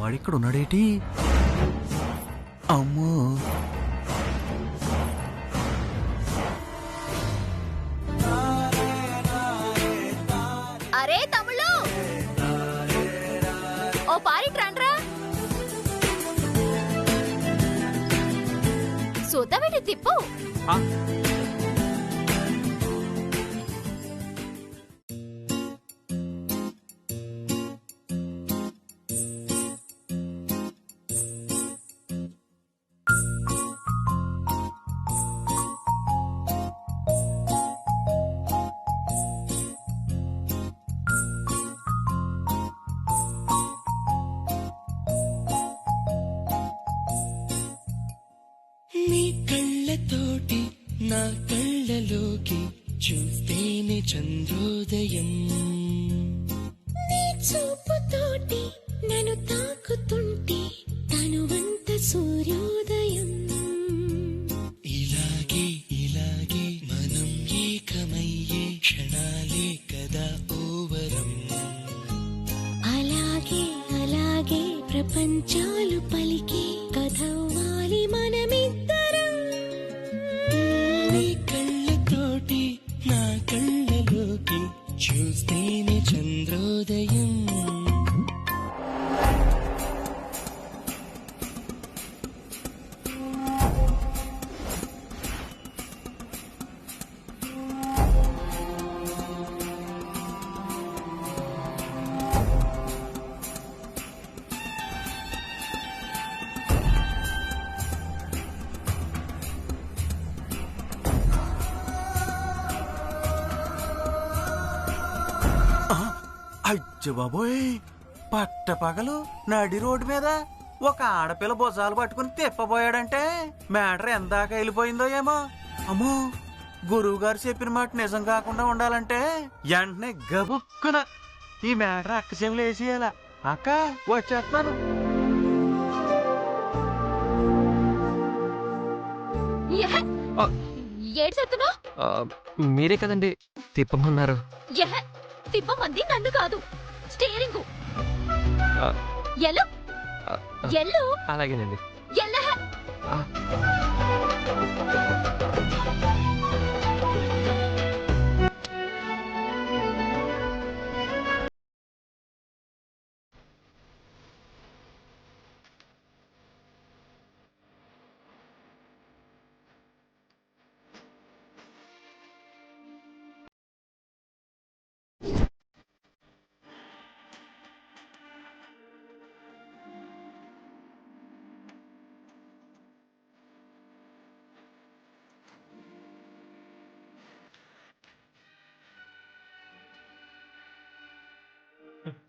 వాడిక్కడ ఉన్నాడేటి? అమ్మో, అరే తమ్ముళ్ళు, ఓ పారి ట్రాండ్రా. చూద్దామేంటి తిప్పు. నీ కళ్ళతోటి నా కళ్ళలోకి చూస్తేనే చంద్రోదయం, నీ చూపుతోటి నన్ను తాకుతుంటే తనువంత సూర్యోదయం. ఇలాగే ఇలాగే మనం ఏకమయ్యే క్షణాలే కదా ఓవరం. అలాగే అలాగే ప్రపంచాలు పలికే కథవ్వాలి మనమిద్దరం. నీ కళ్ళతోటి నా కళ్ళలోకి చూస్తేనే చంద్రోదయం. అయ్య బాబోయ్, పట్ట పగలు నడి రోడ్డు మీద ఒక ఆడపిల్ల భుజాలు పట్టుకుని తిప్పబోయాడంటే మ్యాటర్ ఎందాక వెళ్ళిపోయిందో ఏమో. అమ్మో, గురువు గారు చెప్పిన మాట నిజం కాకుండా ఉండాలంటే వెంటనే గబుక్కున ఈ మ్యాటర్ అక్క చెవులు వేసేయాల. అక్క వచ్చేస్తున్నాను. మీరే కదండి తిప్పమన్నారు. తిప్పమంది నన్ను కాదు, స్టీరింగ్. ఎల్లు ఎల్లు. అలాగేనండి.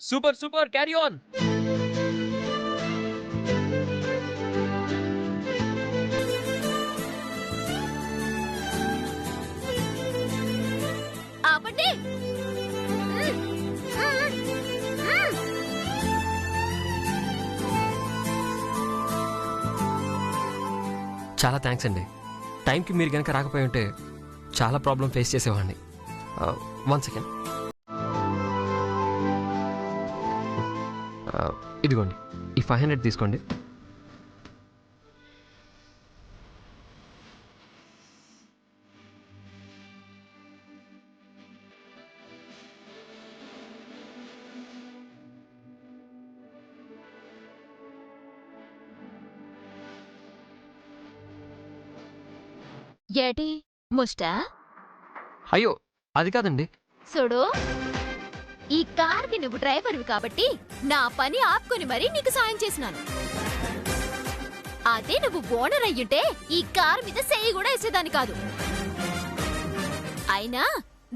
Super super, carry on. ఆపండి. చాలా థ్యాంక్స్ అండి. టైంకి మీరు కనుక రాకపోయి ఉంటే చాలా ప్రాబ్లం ఫేస్ చేసేవాడిని. 1 సెకండ్. ఇదిగోండి, ఈ 500 తీసుకోండి. ఏటి ముష్టా? అయ్యో, అది కాదండి. చూడు, ఈ కార్కి నువ్వు డ్రైవర్వి కాబట్టి నా పని ఆపుకొని మరీ నీకు సాయం చేసినాను. అదే నువ్వు ఓనర్ అయ్యుంటే ఈ కార్ మీద చెయ్యి కూడా వేసేదాన్ని కాదు. అయినా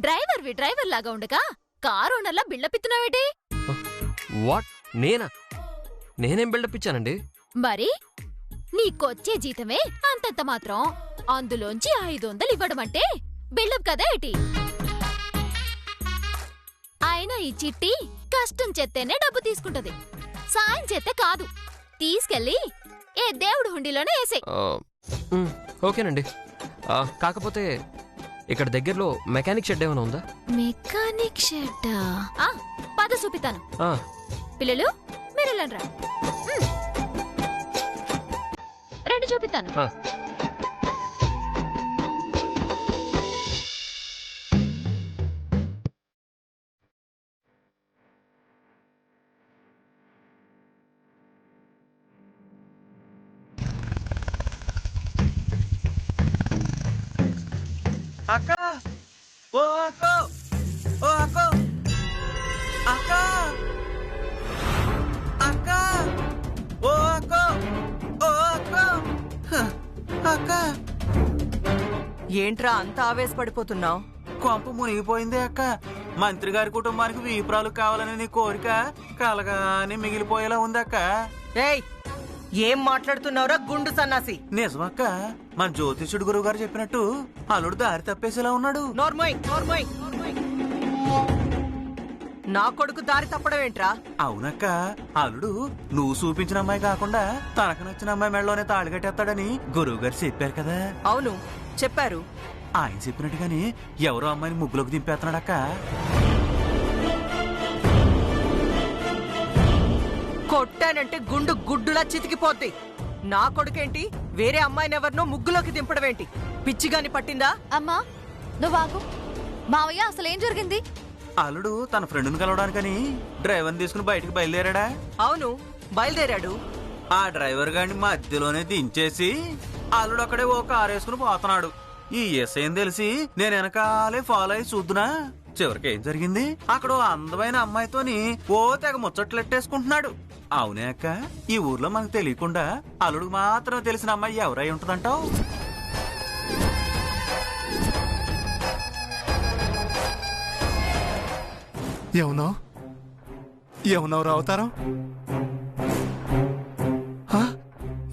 డ్రైవర్ లాగా ఉండగా కార్ ఓనర్లా బిల్డప్ ఇస్తున్నావేటి? వాట్? నేనేం బిల్డప్ ఇచ్చానండి? మరి నీకొచ్చే జీతమే అంతంత మాత్రం, అందులోంచి 500 ఇవ్వడం అంటే బిల్డప్ కదా ఏటి? అయినా ఈ చిట్టి కష్టం చేస్తేనే డబ్బు తీసుకుంటది, సాయం చేస్తే కాదు. తీసుకెళ్ళి ఏ దేవుడు హుండీలోనే వేసే. ఓకేనండి. కాకపోతే ఇక్కడ దగ్గరలో మెకానిక్ షెడ్ ఏమైనా ఉందా? Mechanic shed? పద చూపిస్తాను. ఆ, పిల్లలు మీరు వెళ్ళండ్రా. చూపిస్తాను. ఆ. అక్క ఓ అక్క ఓ అక్క అక్క అక్క ఓ అక్క ఓ అక్క హ, అక్క ఏంట్రా అంత ఆవేశపడిపోతున్నావు? కొంప మునిగిపోయింది అక్క. మంత్రి గారి కుటుంబానికి వీపురాలు కావాలని నీ కోరిక కలగానే మిగిలిపోయేలా ఉంది అక్క. ఏయ్, ఏం మాట్లాడుతున్నావురా గుండు సన్నాసి? నిజమక్క, మన జ్యోతిషుడు గురువు గారు చెప్పినట్టు అల్లుడు దారి తప్పేసేలా ఉన్నాడు. నోర్మోయ్ నోర్మోయ్. నా కొడుకు దారి తప్పడం ఏంట్రా? అవునక్క, అల్లుడు నువ్వు చూపించిన అమ్మాయి కాకుండా తనకు నచ్చిన అమ్మాయి మెడలోనే తాళి కట్టేస్తాడని గురువు గారు చెప్పారు కదా. అవును చెప్పారు. ఆయన చెప్పినట్టుగాని ఎవరో అమ్మాయిని ముగ్గులోకి దింపేస్తున్నాడక్క. కొట్టానంటే గుండు గుడ్డులా చితికిపోద్ది. నా కొడుకేంటి వేరే అమ్మాయిని ఎవరినో ముగ్గులోకి దింపడం ఏంటి? పిచ్చిగాని పట్టిందా? అమ్మా నువ్వాగు. మావయ్య అసలేం జరిగింది? అల్లుడు తన ఫ్రెండ్ని కలవడానికని డ్రైవర్ని తీసుకుని బయటకు బయలుదేరాడా. అవును బయలుదేరాడు. ఆ డ్రైవర్ గారిని మధ్యలోనే దించేసి అల్లుడు అక్కడే ఓ కారు వేసుకుని పోతున్నాడు. ఈ ఎస్ఐం తెలిసి నేను వెనకాలే ఫాలో అయి చూద్దునా. చివరికి ఏం జరిగింది, అక్కడ ఓ అందమైన అమ్మాయితోని ఓ తెగ ముచ్చట్లెట్టేసుకుంటున్నాడు. అవునే అక్క, ఈ ఊర్లో మనకు తెలియకుండా అల్లుడికి మాత్రం తెలిసిన అమ్మాయి ఎవరై ఉంటదంటావు? ఏమన్నావు అవతారం?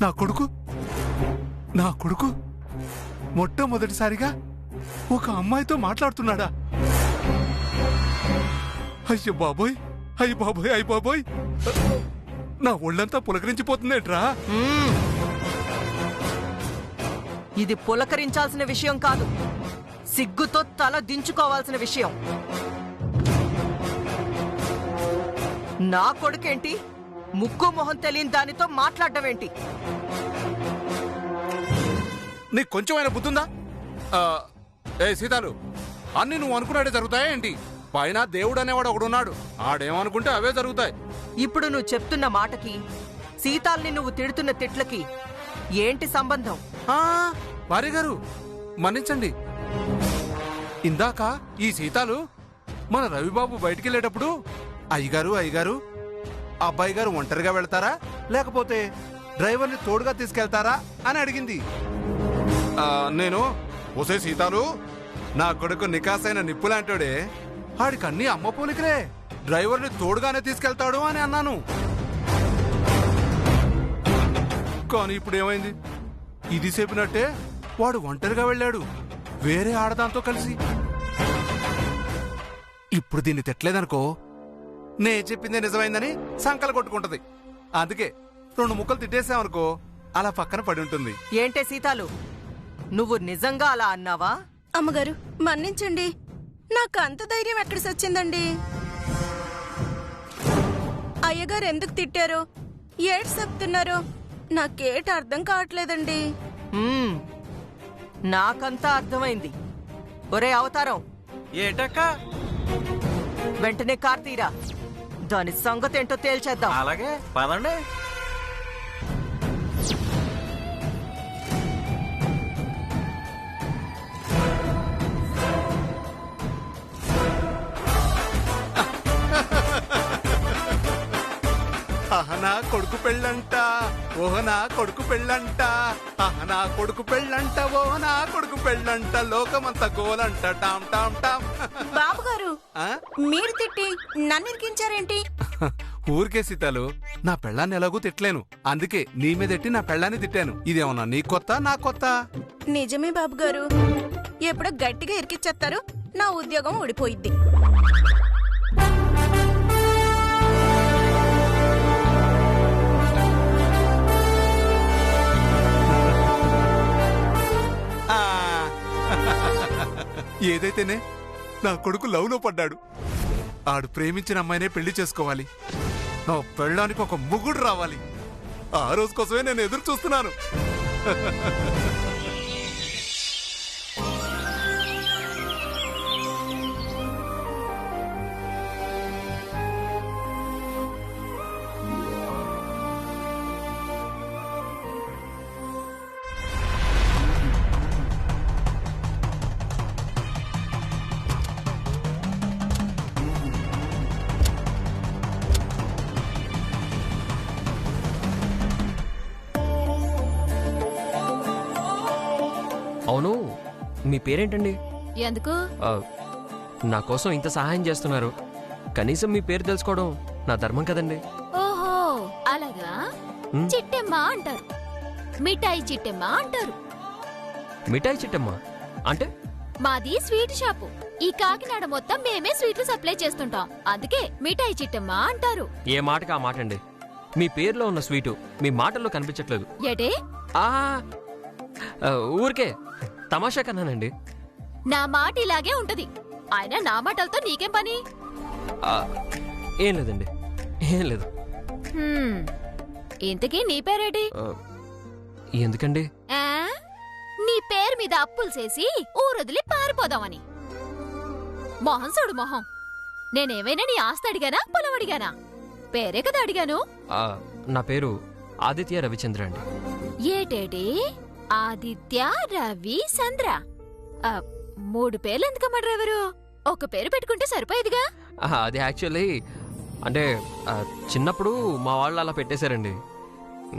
నా కొడుకు మొట్టమొదటిసారిగా ఒక అమ్మాయితో మాట్లాడుతున్నాడా? అయ్య బాబోయ్, అయ్య బాబోయ్, అయ్య బాబోయ్, నా ఒళ్ళంతా పులకరించిపోతుందేట్రా? ఇది పులకరించాల్సిన విషయం కాదు, సిగ్గుతో తల దించుకోవాల్సిన విషయం. నా కొడుకేంటి ముక్కు మొహం తెలియని దానితో మాట్లాడడం ఏంటి? నీకు కొంచెమైనా బుద్ధుందా? ఏ సీతాలు, అన్ని నువ్వు అనుకున్నాడే జరుగుతాయా ఏంటి? పైన దేవుడు అనేవాడు ఒకడున్నాడు, ఆడేమనుకుంటే అవే జరుగుతాయి. ఇప్పుడు నువ్వు చెప్తున్న మాటకి సీతాల్ని నువ్వు తిడుతున్న తిట్లకి ఏంటి సంబంధం? భార్య గారు మన్నించండి. ఇందాక ఈ సీతాలు మన రవిబాబు బయటికెళ్ళేటప్పుడు అయ్యగారు అబ్బాయి గారు ఒంటరిగా వెళ్తారా లేకపోతే డ్రైవర్ని తోడుగా తీసుకెళ్తారా అని అడిగింది. నేను ఒసే సీతాలు, నా కొడుకు నికాసైన నిప్పులాంటోడే, ఆడికి అన్ని అమ్మ పోలికలే, డ్రైవర్ని తోడుగానే తీసుకెళ్తాడు అని అన్నాను. కానీ ఇప్పుడు ఏమైంది? ఇది చెప్పినట్టే వాడు ఒంటరిగా వెళ్ళాడు వేరే ఆడదాంతో కలిసి. ఇప్పుడు దీన్ని తిట్టలేదనుకో, నే చెప్పిందే నిజమైందని సంకలు కొట్టుకుంటది. అందుకే 2 ముక్కలు తిట్టేసామనుకో అలా పక్కన పడి ఉంటుంది. ఏంటే సీతాలు, నువ్వు నిజంగా అలా అన్నావా? అమ్మగారు మన్నించండి, నాకు అంత ధైర్యం ఎక్కడ సచ్చిందండి? అయ్యగారు ఎందుకు తిట్టారో ఏటి చెప్తున్నారో నాకేటి అర్థం కావట్లేదండి. నాకంతా అర్థమైంది. ఒరే అవతారం, ఏటక్క? వెంటనే కార్ తీరా, దాని సంగతేంటో తేల్చేద్దాం. అలాగే పదండి. అహనా కొడుకు పెళ్ళంట, ఓహనా కొడుకు పెళ్ళంట, అహనా కొడుకు పెళ్ళంట, ఓహనా కొడుకు పెళ్ళంట, లోకమంతా గోలంట, టామ్ టామ్ టామ్. బాబు గారు మీరు తిట్టి నన్ను ఇరికించారేంటి? ఊరికే సీతాలు, నా పెళ్ళాన్ని ఎలాగూ తిట్టలేను, అందుకే నీ మీదెట్టి నా పెళ్ళాన్ని తిట్టాను. ఇదేమన్నా నీ కొత్త నా కొత్త? నిజమే బాబు గారు, ఎప్పుడో గట్టిగా ఇరికిచ్చేస్తారు, నా ఉద్యోగం ఊడిపోయిద్ది. ఏదైతేనే నా కొడుకు లవ్ లో పడ్డాడు. ఆడు ప్రేమించిన అమ్మాయినే పెళ్లి చేసుకోవాలి, నా పెళ్ళానికి ఒక మొగుడు రావాలి. ఆ రోజు కోసమే నేను ఎదురు చూస్తున్నాను. అవును, మీ పేరేంటండి? ఎందుకు? నా కోసం ఇంత సహాయం చేస్తున్నారు, కనీసం మీ పేరు తెలుసుకోవడం నా ధర్మం కదండి. ఓహో అలాగా. చిట్టెమ్మ అంటారు, మిఠాయి చిట్టెమ్మ అంటారు. మిఠాయి చిట్టమ్మ అంటే? మాది స్వీట్ షాపు. ఈ కాకినాడ మొత్తం మేమే స్వీట్లు సప్లై చేస్తుంటాం, అందుకే మిఠాయి చిట్టెమ్మ అంటారు. ఏ మాటకి ఆ మాట అండి. మీ పేరులో ఉన్న స్వీటు మీ మాటల్లో కనిపించట్లేదు. ఏటే? ఊరికే తమాషా కన్నానండి. నా మాట ఇలాగే ఉంటది, అయినా నా మాటలతో నీకేం పని? ఏం లేదండి, ఏం లేదు. ఇంతకీ నీ పేరేటి? ఎందుకండి? నీ పేరు మీద అప్పులు చేసి ఊరొదిలి పారిపోదామని. మొహం చూడు మొహం. నేనేమైనా నీ ఆస్తి అడిగానా, పొలం అడిగానా? పేరే కదా అడిగాను. నా పేరు ఆదిత్య రవిచంద్ర అండి. ఏటేటి? ఆదిత్య రవి చంద్ర. 3 పేర్లు ఎందుకమ్మాడ్రెవరు? ఒక పేరు పెట్టుకుంటే సరిపోయేదిగా. అది యాక్చువల్లీ అంటే చిన్నప్పుడు మా వాళ్ళు అలా పెట్టేశారండి.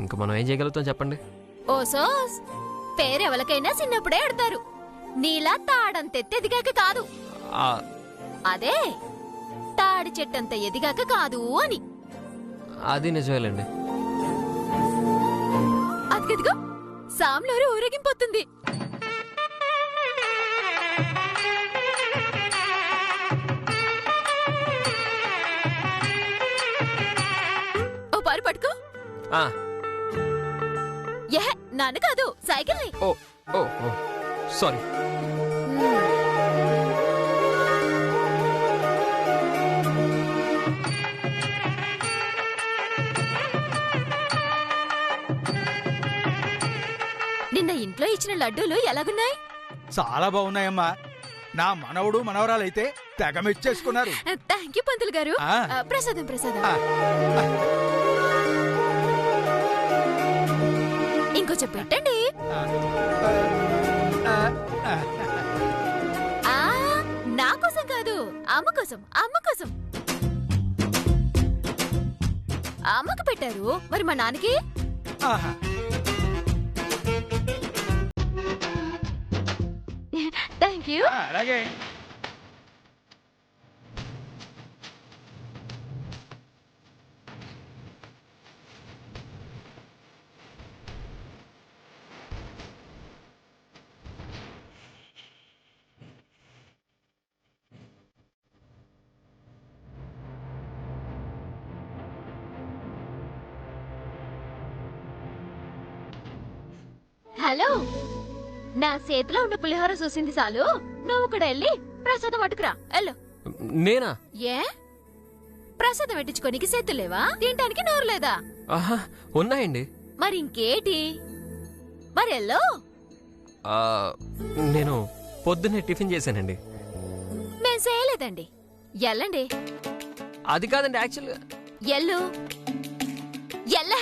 ఇంకా మనం ఏం చేయగలుగుతాం చెప్పండి. ఓసోస్, పేరెవలకైనా చిన్నప్పుడే ఎడతారు, నీలా తాడంత ఎదిగాక కాదు. అదే తాడి చెట్టంత ఎదిగాక కాదు అని. అది నిజమేలండి. అదిగదిగో సామ్లోరు ఊరేగింపోతుంది. ఓ పారు పట్టుకో. నన్ను కాదు, సైకిల్ని. ఓ ఓ సారీ. నిన్న ఇంట్లో ఇచ్చిన లడ్డూలు ఎలాగున్నాయి? చాలా బాగున్నాయమ్మా. నా మనవడు మనవరాలైతే తెగ మెచ్చేసుకున్నారు. థ్యాంక్ యూ పంతులు గారు. ప్రసాదం ప్రసాదం. ఇంకొంచెం పెట్టండి. నా కోసం కాదు, అమ్మ కోసం. అమ్మ కోసం అమ్మకు పెట్టారు, మరి మా నాన్నకి? Thank you. అలాగే. హలో, నా చేతిలో ఉన్న పులిహోర చూసింది చాలు, నువ్వు కూడా వెళ్ళి ప్రసాదం పట్టుకురా. వెళ్ళు. నేనా? ఏ ప్రసాదం పెట్టించుకోనికి చేతులు లేవా? తినటానికి నోరు లేదా? ఉన్నాయండి. మరి ఇంకేటి? మరి ఎల్లో. నేను పొద్దున్నే టిఫిన్ చేశానండి. మేం చేయలేదండి. ఎల్లండి. అది కాదండి, యాక్చువల్గా ఎల్లు. ఎల్ల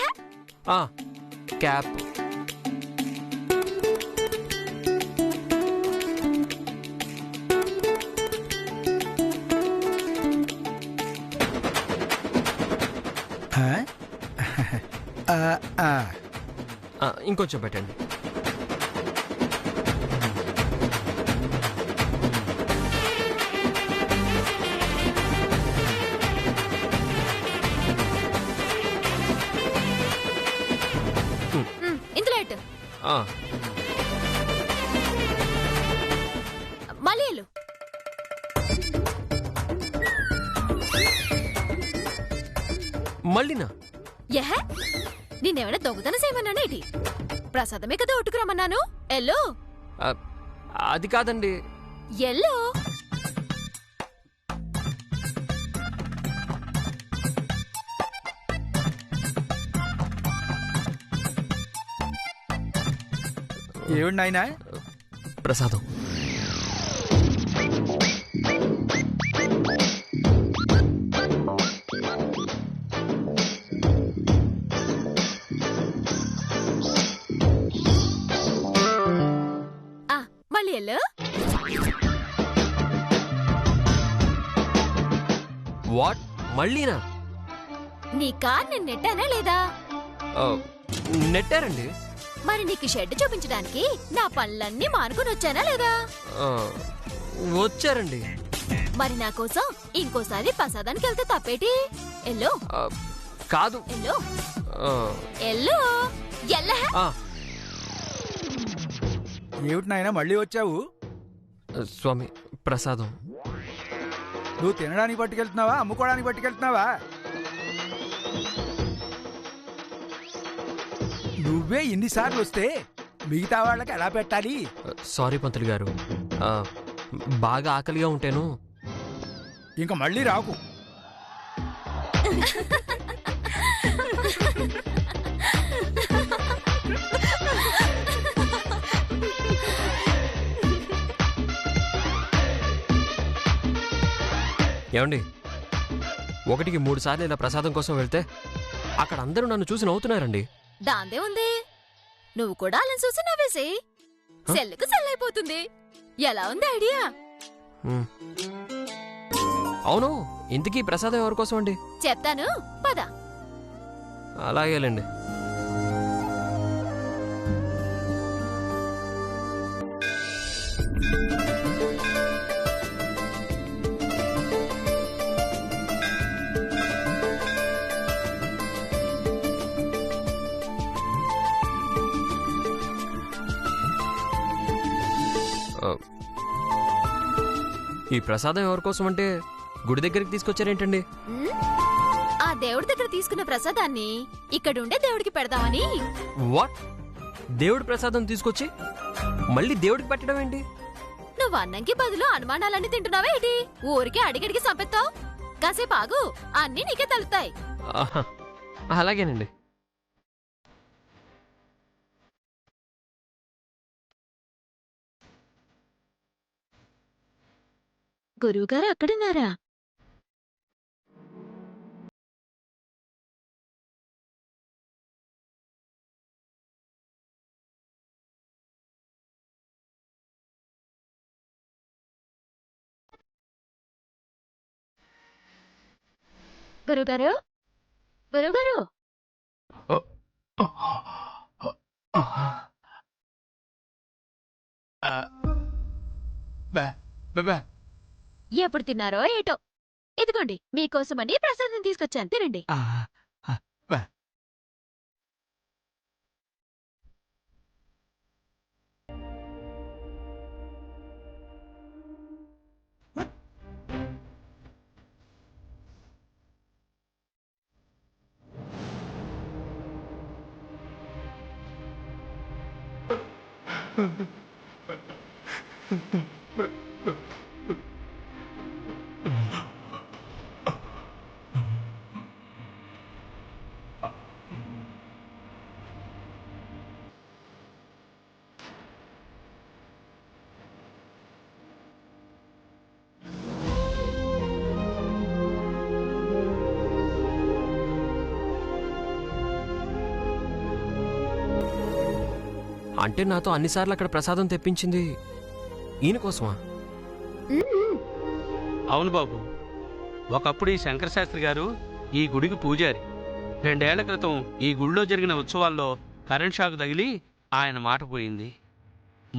క్యాప్. ఇంకొంచెం పెట్టండి. ఇందులో ఎట్టు. మళ్ళీ వెళ్ళు. మళ్ళీనా? యహ, నిన్నేమైనా దొంగతనం చేయమన్నానేటి? ప్రసాదమే కదా ఒట్టుకురమ్మన్నాను. ఎల్లో. అది కాదండి. ఎల్లో. ఏమిటి నాయనా? ప్రసాదం. మళ్ళీ వెళ్ళు. వాట్? మళ్ళీనా? నీ కార్ నేను నెట్టానా లేదా? నెట్టారండి. మరి నీకు షెడ్ చూపించడానికి నా పనులన్నీ మానుకుని వచ్చానా లేదా? వచ్చారండి. మరి నా కోసం ఇంకోసారి ప్రసాదానికి వెళ్తే తప్పేటి? ఎల్లో. కాదు. ఎల్లో ఎల్లో ఎల్ల. ఏమిటి నాయనా మళ్ళీ వచ్చావు? స్వామి, ప్రసాదం. నువ్వు తినడానికి పట్టుకెళ్తున్నావా, అమ్ముకోవడానికి పట్టుకెళ్తున్నావా? నువ్వే ఇన్నిసార్లు వస్తే మిగతా వాళ్ళకి ఎలా పెట్టాలి? సారీ పంతులు గారు, బాగా ఆకలిగా ఉంటేను. ఇంక మళ్ళీ రాకు. ఏమండి, 1కి 3 సార్లు ఇలా ప్రసాదం కోసం వెళ్తే అక్కడ అందరూ నన్ను చూసి నవ్వుతున్నారండి. దాందే ఉంది, నువ్వు కూడా అలా చూసి నవ్వేసి సెల్లుకు సెల్లైపోతుంది. ఎలా ఉంది ఐడియా? అవును, ఇంతకీ ప్రసాదం ఎవరి కోసం అండి? చెప్తాను పద. అలాగేలేండి. ఈ ప్రసాదం ఎవరి కోసం అంటే గుడి దగ్గరికి తీసుకొచ్చారేంటండి? ఆ దేవుడి దగ్గర తీసుకున్న ప్రసాదాన్ని ఇక్కడుండే దేవుడికి పెడదామని. వాట్? దేవుడి ప్రసాదం తీసుకొచ్చి మళ్ళీ దేవుడికి పెట్టడం ఏంటి? నువ్వు అన్నంకి బదులు అనుమానాలన్నీ తింటున్నావా ఏంటి? ఊరికే అడిగడిగి సంపెత్తావు. కాసేపు ఆగు, అన్నీ నీకే తలుతాయి. అలాగేనండి. గురువుగారు అక్కడున్నారా? గురువుగారు, గురువుగారు. ఎప్పుడు తిన్నారో ఏటో. ఇదిగోండి మీకోసమని ప్రసాదం తీసుకొచ్చాను, తినండి. అంటే నాతో అన్నిసార్లు అక్కడ ప్రసాదం తెప్పించింది ఈయన కోసమా? అవును బాబు, ఒకప్పుడు ఈ శంకరశాస్త్రి గారు ఈ గుడికి పూజారి. 2 ఏళ్ల క్రితం ఈ గుడిలో జరిగిన ఉత్సవాల్లో కరెంట్ షాక్ తగిలి ఆయన మాట పోయింది.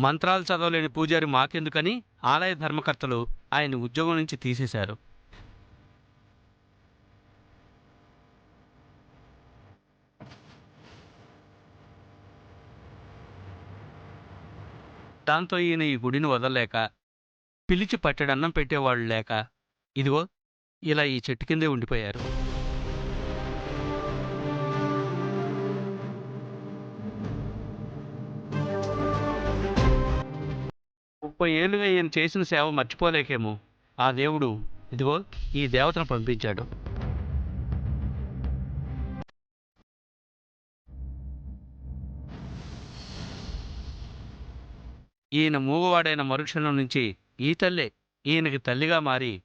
మంత్రాలు చదవలేని పూజారి మాకెందుకని ఆలయ ధర్మకర్తలు ఆయన్ని ఉద్యోగం నుంచి తీసేశారు. దాంతో ఈయన ఈ గుడిని వదలలేక, పిలిచి పట్టెడన్నం పెట్టేవాళ్ళు లేక, ఇదిగో ఇలా ఈ చెట్టు కిందే ఉండిపోయారు. ముప్పై ఏళ్ళుగా ఈయన చేసిన సేవ మర్చిపోలేకేమో ఆ దేవుడు ఇదిగో ఈ దేవతను పంపించాడు. ఈయన మూగవాడైన మరుక్షణం నుంచి ఈ తల్లే ఈయనకి తల్లిగా మారి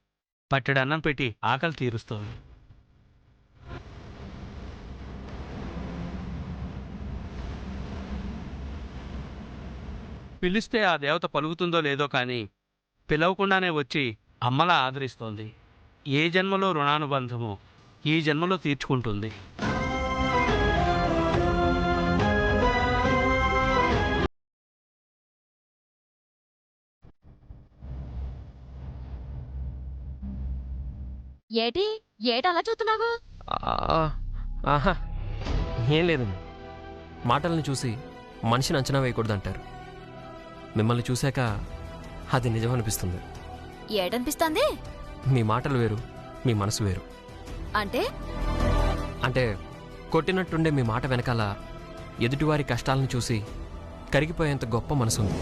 పట్టెడన్నం పెట్టి ఆకలి తీరుస్తోంది. పిలిస్తే ఆ దేవత పలుకుతుందో లేదో కానీ పిలవకుండానే వచ్చి అమ్మలా ఆదరిస్తోంది. ఏ జన్మలో రుణానుబంధమో ఈ జన్మలో తీర్చుకుంటుంది. ఏటలా చూస్తున్నావు? ఆహా, ఏం లేదండి. మాటల్ని చూసి మనిషిని అంచనా వేయకూడదంటారు. మిమ్మల్ని చూశాక అది నిజం అనిపిస్తుంది. ఏటనిపిస్తోంది? మీ మాటలు వేరు, మీ మనసు వేరు. అంటే కొట్టినట్టుండే మీ మాట వెనకాల ఎదుటివారి కష్టాలను చూసి కరిగిపోయేంత గొప్ప మనసు ఉంది.